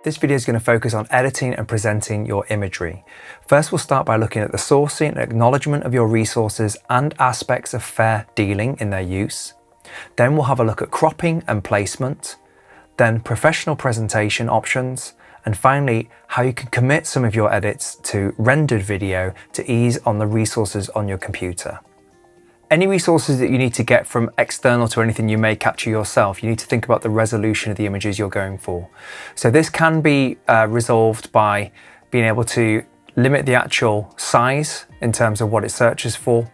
This video is going to focus on editing and presenting your imagery. First, we'll start by looking at the sourcing and acknowledgement of your resources and aspects of fair dealing in their use. Then we'll have a look at cropping and placement, then professional presentation options, and finally, how you can commit some of your edits to rendered video to ease on the resources on your computer. Any resources that you need to get from external to anything you may capture yourself, you need to think about the resolution of the images you're going for. So this can be resolved by being able to limit the actual size in terms of what it searches for,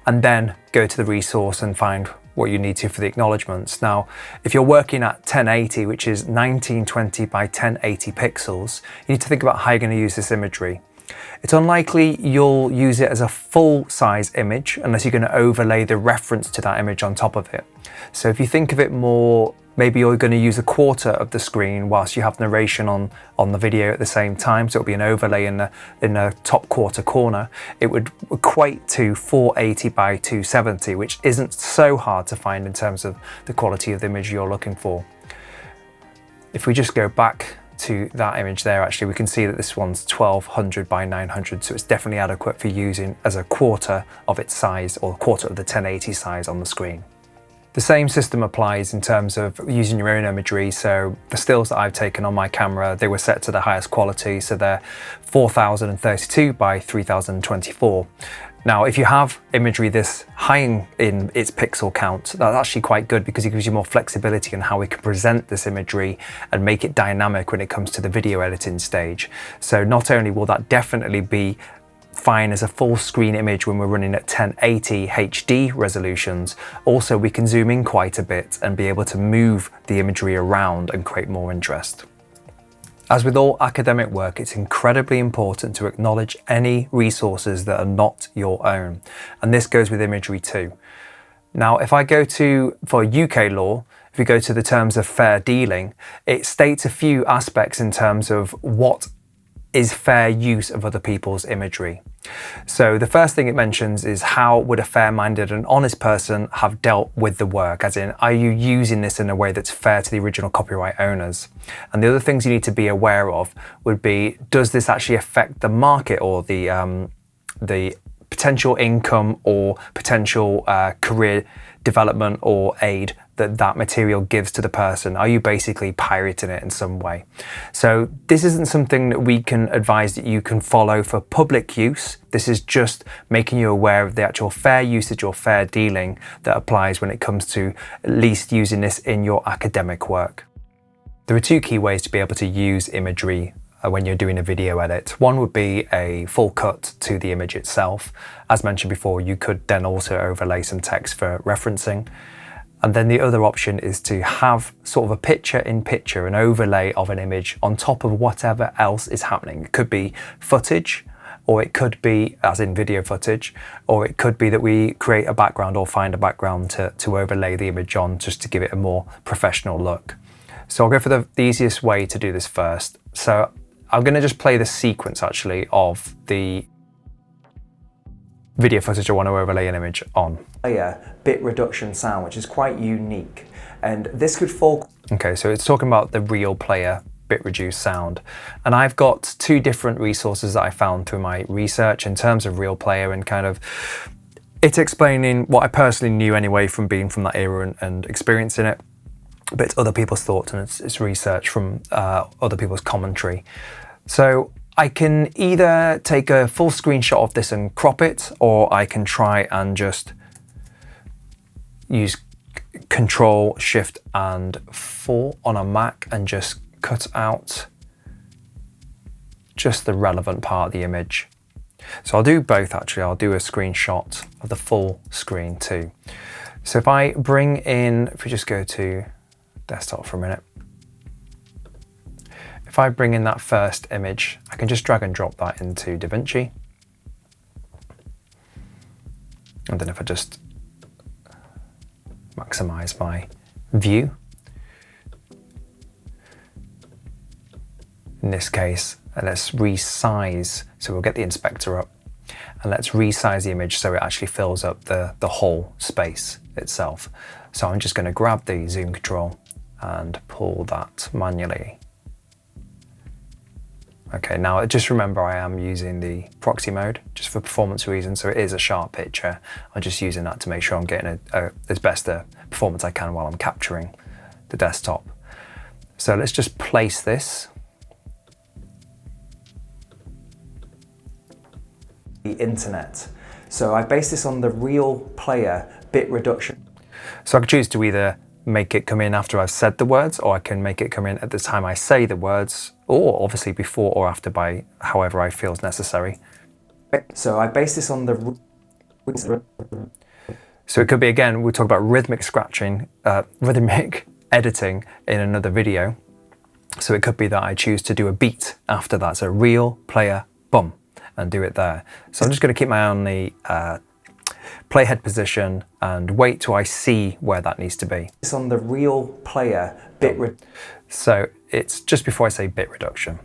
and then go to the resource and find what you need to for the acknowledgements. Now, if you're working at 1080, which is 1920 by 1080 pixels, you need to think about how you're going to use this imagery. It's unlikely you'll use it as a full-size image unless you're going to overlay the reference to that image on top of it. So if you think of it more, maybe you're going to use a quarter of the screen whilst you have narration on the video at the same time, so it'll be an overlay in the top quarter corner. It would equate to 480 by 270, which isn't so hard to find in terms of the quality of the image you're looking for. If we just go back to that image there, actually we can see that this one's 1200 by 900, so it's definitely adequate for using as a quarter of its size, or a quarter of the 1080 size on the screen. The same system applies in terms of using your own imagery. So the stills that I've taken on my camera, they were set to the highest quality, so they're 4032 by 3024. Now, if you have imagery this high in its pixel count, that's actually quite good because it gives you more flexibility in how we can present this imagery and make it dynamic when it comes to the video editing stage. So not only will that definitely be fine as a full screen image when we're running at 1080 HD resolutions, also we can zoom in quite a bit and be able to move the imagery around and create more interest. As with all academic work, it's incredibly important to acknowledge any resources that are not your own. And this goes with imagery too. Now, if I go for UK law, if we go to the terms of fair dealing, it states a few aspects in terms of what is fair use of other people's imagery. So the first thing it mentions is how would a fair-minded and honest person have dealt with the work, as in, are you using this in a way that's fair to the original copyright owners? And the other things you need to be aware of would be, does this actually affect the market or the potential income or potential career development or aid that material gives to the person? Are you basically pirating it in some way? So this isn't something that we can advise that you can follow for public use. This is just making you aware of the actual fair usage or fair dealing that applies when it comes to at least using this in your academic work. There are two key ways to be able to use imagery when you're doing a video edit. One would be a full cut to the image itself. As mentioned before, you could then also overlay some text for referencing. And then the other option is to have sort of a picture-in-picture, an overlay of an image on top of whatever else is happening. It could be footage, or it could be, as in video footage, or it could be that we create a background or find a background to overlay the image on, just to give it a more professional look. So I'll go for the easiest way to do this first. So I'm going to just play the sequence actually of the video footage I want to overlay an image on. Bit reduction sound, which is quite unique, and this could fall. Okay, so it's talking about the real player bit reduced sound, and I've got two different resources that I found through my research in terms of real player, and kind of it's explaining what I personally knew anyway from being from that era and experiencing it, but it's other people's thoughts and it's research from other people's commentary. So I can either take a full screenshot of this and crop it, or I can try and just use Control, Shift and 4 on a Mac and just cut out just the relevant part of the image. So I'll do both actually. I'll do a screenshot of the full screen too. So if I bring in, if we just go to desktop for a minute, if I bring in that first image, I can just drag and drop that into DaVinci. And then if I just maximize my view, in this case, and let's resize. So we'll get the inspector up and let's resize the image so it actually fills up the whole space itself. So I'm just going to grab the zoom control and pull that manually Okay, now just remember I am using the proxy mode just for performance reasons, so it is a sharp picture. I'm just using that to make sure I'm getting as best a performance I can while I'm capturing the desktop. So let's just place this. The internet. So I based this on the real player bit reduction. So I can choose to either make it come in after I've said the words, or I can make it come in at the time I say the words, or obviously before or after, by however I feel is necessary. So I based this on the... So it could be, again, we'll talk about rhythmic scratching, rhythmic editing in another video. So it could be that I choose to do a beat after that. So real player bum, and do it there. So I'm just going to keep my eye on the playhead position and wait till I see where that needs to be. It's on the real player bit. So it's just before I say bit reduction.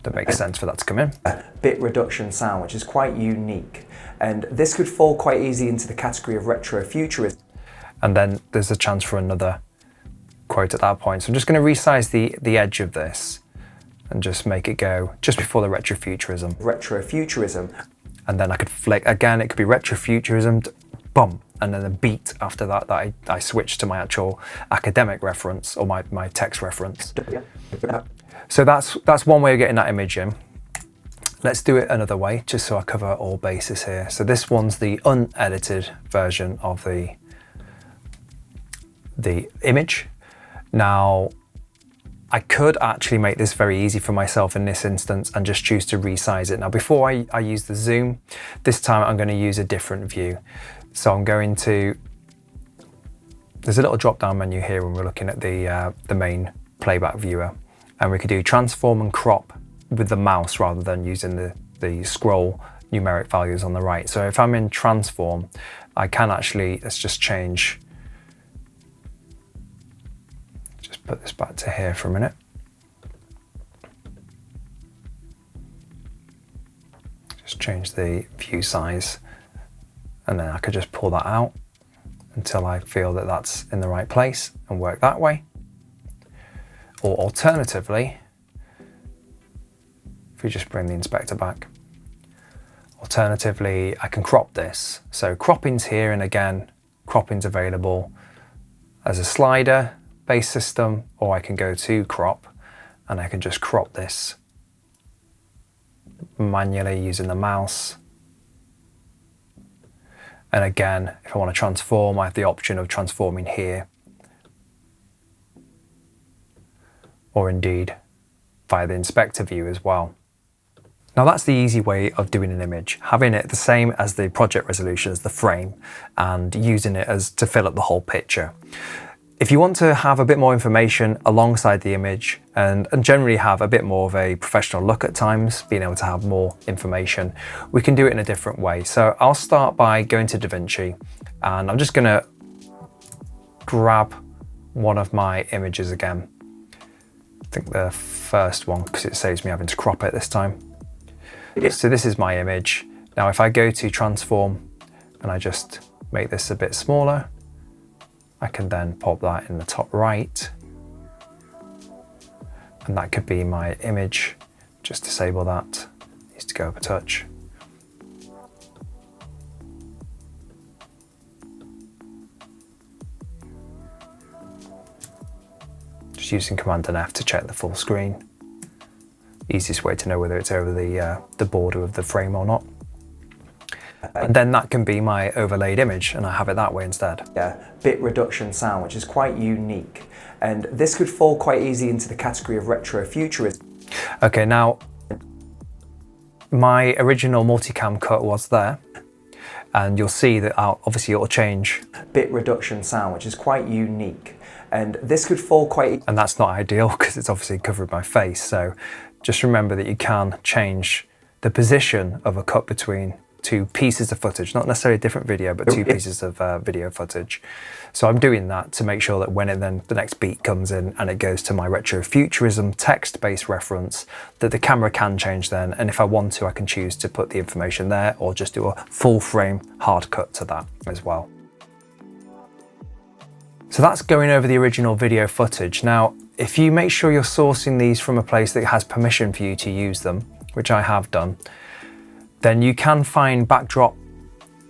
That makes sense for that to come in. Bit reduction sound, which is quite unique. And this could fall quite easy into the category of retrofuturism. And then there's a chance for another quote at that point. So I'm just going to resize the edge of this and just make it go just before the retrofuturism. Retrofuturism. And then I could flick, again, it could be retrofuturism, bum, and then a beat after that I switch to my actual academic reference, or my text reference. So that's one way of getting that image in. Let's do it another way, just so I cover all bases here. So this one's the unedited version of the image. Now, I could actually make this very easy for myself in this instance and just choose to resize it. Now, before I use the zoom, this time I'm going to use a different view. So I'm going to, there's a little drop down menu here when we're looking at the main playback viewer, and we could do transform and crop with the mouse rather than using the scroll numeric values on the right. So if I'm in transform, I can actually, let's just change, put this back to here for a minute. Just change the view size, and then I could just pull that out until I feel that that's in the right place and work that way. Or alternatively, if we just bring the inspector back, alternatively, I can crop this. So cropping's here, and again, cropping's available as a slider base system, or I can go to crop and I can just crop this manually using the mouse. And again, if I want to transform, I have the option of transforming here, or indeed via the inspector view as well. Now that's the easy way of doing an image, having it the same as the project resolution as the frame and using it as to fill up the whole picture. If you want to have a bit more information alongside the image and generally have a bit more of a professional look at times, being able to have more information, we can do it in a different way. So I'll start by going to DaVinci, and I'm just going to grab one of my images again. I think the first one, because it saves me having to crop it this time. So this is my image. Now if I go to transform and I just make this a bit smaller, I can then pop that in the top right, and that could be my image. Just disable that, needs to go up a touch. Just using Command and F to check the full screen. Easiest way to know whether it's over the border of the frame or not. And then that can be my overlaid image, and I have it that way instead. Yeah, bit reduction sound, which is quite unique. And this could fall quite easy into the category of retrofuturism. Okay, now my original multicam cut was there, and you'll see that obviously it'll change. Bit reduction sound, which is quite unique. And this could fall quite... And that's not ideal because it's obviously covered my face. So just remember that you can change the position of a cut between two pieces of footage, not necessarily a different video, but two pieces of video footage. So I'm doing that to make sure that when the next beat comes in and it goes to my retrofuturism text-based reference, that the camera can change then. And if I want to, I can choose to put the information there or just do a full frame hard cut to that as well. So that's going over the original video footage. Now, if you make sure you're sourcing these from a place that has permission for you to use them, which I have done, then you can find backdrop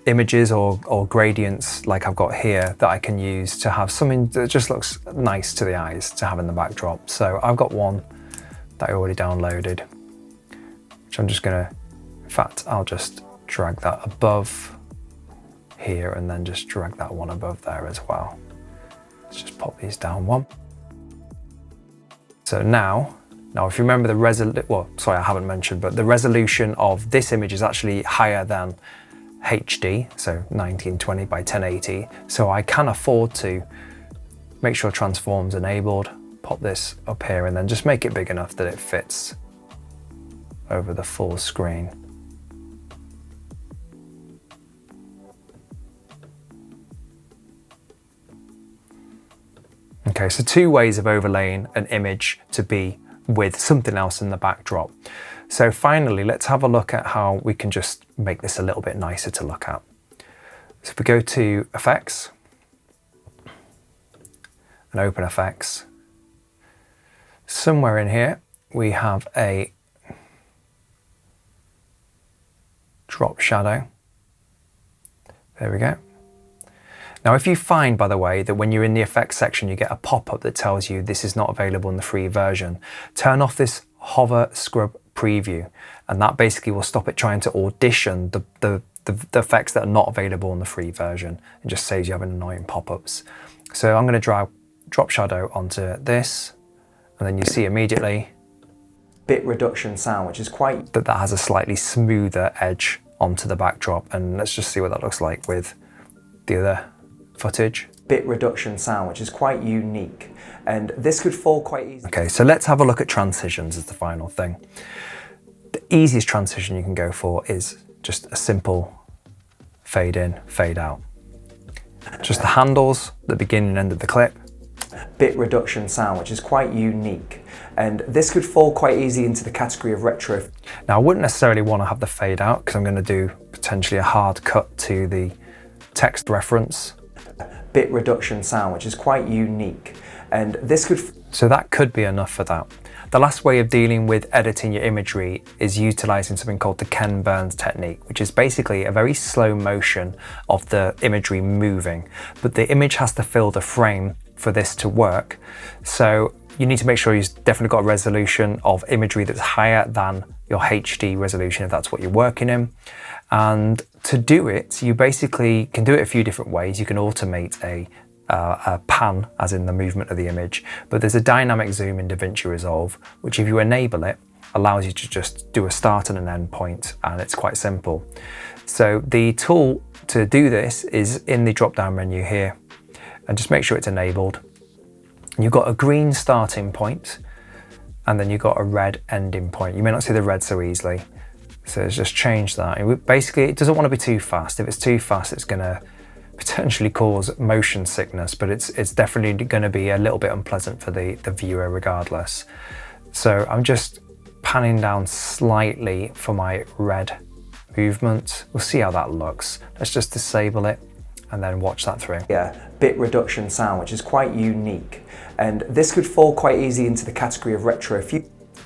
images or gradients like I've got here that I can use to have something that just looks nice to the eyes to have in the backdrop. So I've got one that I already downloaded, which I'm just gonna, in fact, I'll just drag that above here and then just drag that one above there as well. Let's just pop these down one. So now if you remember I haven't mentioned, but the resolution of this image is actually higher than HD, so 1920 by 1080. So I can afford to make sure transform's enabled, pop this up here and then just make it big enough that it fits over the full screen. Okay, so two ways of overlaying an image to be with something else in the backdrop. So finally, let's have a look at how we can just make this a little bit nicer to look at. So if we go to Effects and open Effects, somewhere in here we have a drop shadow. There we go. Now, if you find, by the way, that when you're in the effects section, you get a pop-up that tells you this is not available in the free version, turn off this hover scrub preview, and that basically will stop it trying to audition the effects that are not available in the free version. It just saves you having annoying pop-ups. So I'm going to drop shadow onto this, and then you see immediately bit reduction sound, which is quite that has a slightly smoother edge onto the backdrop. And let's just see what that looks like with the other footage. Bit reduction sound, which is quite unique, and this could fall quite easily. Okay, so let's have a look at transitions as the final thing. The easiest transition you can go for is just a simple fade in, fade out. Just the handles, the beginning and end of the clip. Bit reduction sound, which is quite unique, and this could fall quite easy into the category of retro. Now, I wouldn't necessarily want to have the fade out because I'm going to do potentially a hard cut to the text reference. Bit reduction sound, which is quite unique, and this could, so that could be enough for that. The last way of dealing with editing your imagery is utilizing something called the Ken Burns technique, which is basically a very slow motion of the imagery moving, but the image has to fill the frame for this to work. So you need to make sure you've definitely got a resolution of imagery that's higher than your HD resolution if that's what you're working in. And to do it, you basically can do it a few different ways. You can automate a pan, as in the movement of the image, but there's a dynamic zoom in DaVinci Resolve, which if you enable it, allows you to just do a start and an end point, and it's quite simple. So the tool to do this is in the drop-down menu here, and just make sure it's enabled. You've got a green starting point, and then you've got a red ending point. You may not see the red so easily. So let's just change that. And basically, it doesn't want to be too fast. If it's too fast, it's going to potentially cause motion sickness, but it's definitely going to be a little bit unpleasant for the viewer regardless. So I'm just panning down slightly for my red movement. We'll see how that looks. Let's just disable it and then watch that through. Yeah, bit reduction sound, which is quite unique, and this could fall quite easy into the category of retro.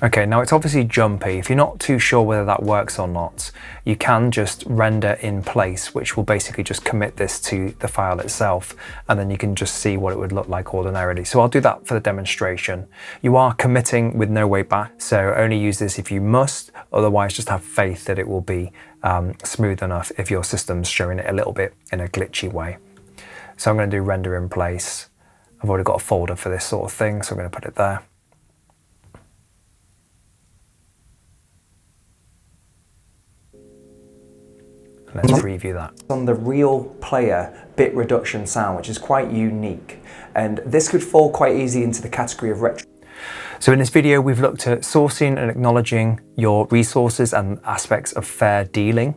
Okay, now it's obviously jumpy. If you're not too sure whether that works or not, you can just render in place, which will basically just commit this to the file itself, and then you can just see what it would look like ordinarily. So I'll do that for the demonstration. You are committing with no way back, so only use this if you must, otherwise just have faith that it will be smooth enough if your system's showing it a little bit in a glitchy way. So I'm going to do render in place. I've already got a folder for this sort of thing, so I'm going to put it there. Let's preview that. On the real player bit reduction sound, which is quite unique, and this could fall quite easy into the category of retro. So in this video, we've looked at sourcing and acknowledging your resources and aspects of fair dealing.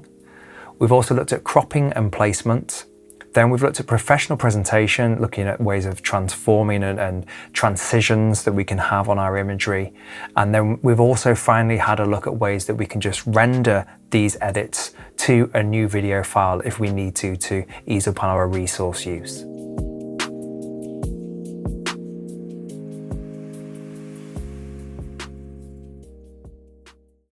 We've also looked at cropping and placement. Then we've looked at professional presentation, looking at ways of transforming and transitions that we can have on our imagery. And then we've also finally had a look at ways that we can just render these edits to a new video file if we need to ease up on our resource use.